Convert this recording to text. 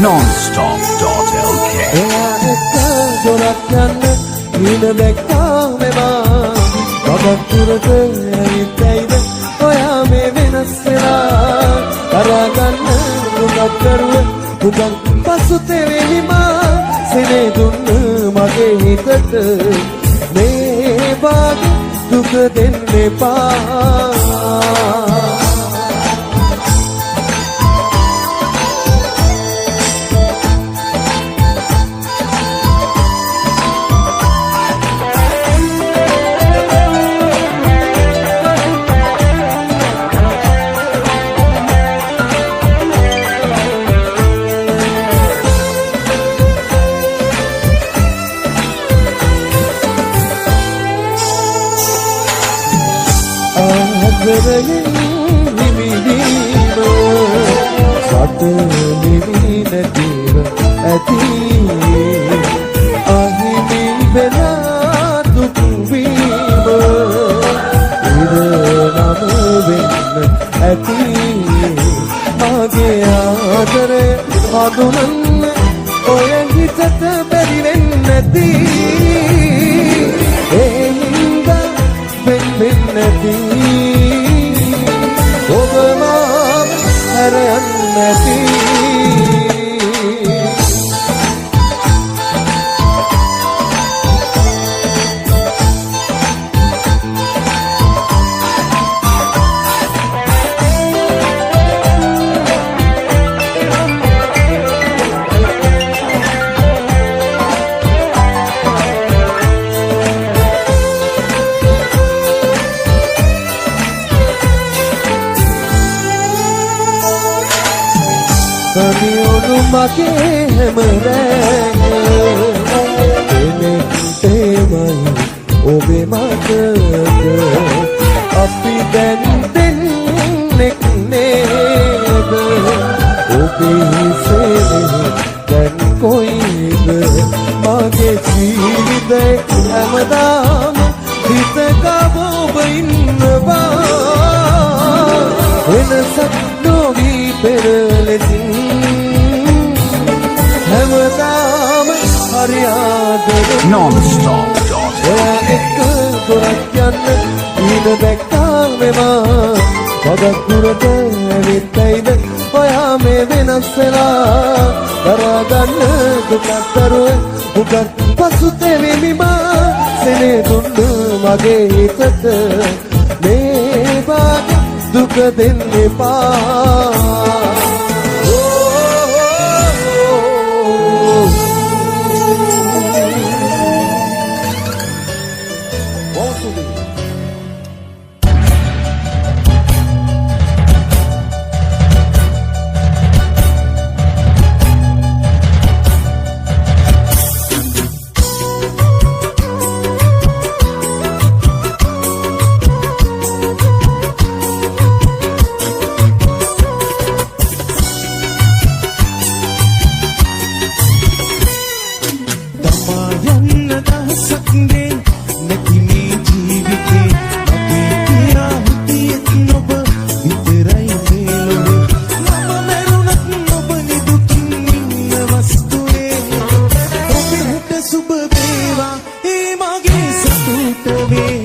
nonstop.lk එයා එක්ක දොරක් යන්න ඊන දැක්කා මෙවා මගක් දුරට ඇවිත් ඔයා මේ වෙනස් වෙලා කරා ගන්න දුකක් කරුව දුකක් පසුතැවෙමි මා සෙනේ දුන්න මගේ හිතට මේ වාගේ දුක දෙන්න එපා සත නිවි නැතිව ඇති අහිමි වෙලා දුක් වීම ඉර නම වෙන්න ඇති මගේ ආදරය හඳුනන්න ඔය හිතට බැරි වෙන්න නැති ඒ හින්දා වෙන්න නැති කමියොනු මගේ හැම රැඟ එනෙත්තේමයි ඔබේ මතක අපි දැන් දෙන්නෙක් නේද ඔබේ හිසේ දැන් කොයිද මගේ ජීවිතේ හැමදාම හිතක ඔබ ඉන්නවා වෙනසක් නොවී පෙර ලෙසින් nonstop.lk එක්ක ගොඩක් යන්න ඊන දැක්කා මෙවා මගක් දුරට ඇවිත් ඔයා මේ වෙනස් වෙලා කරා ගන්න දුකක් දරුව උගත් පසුතැවෙමි මා සෙනේ දුන්න මගේ හිතට මේ වාගේ දුක දෙන්න එපා සුබ වේවා ඒ මගේ සතුට වේ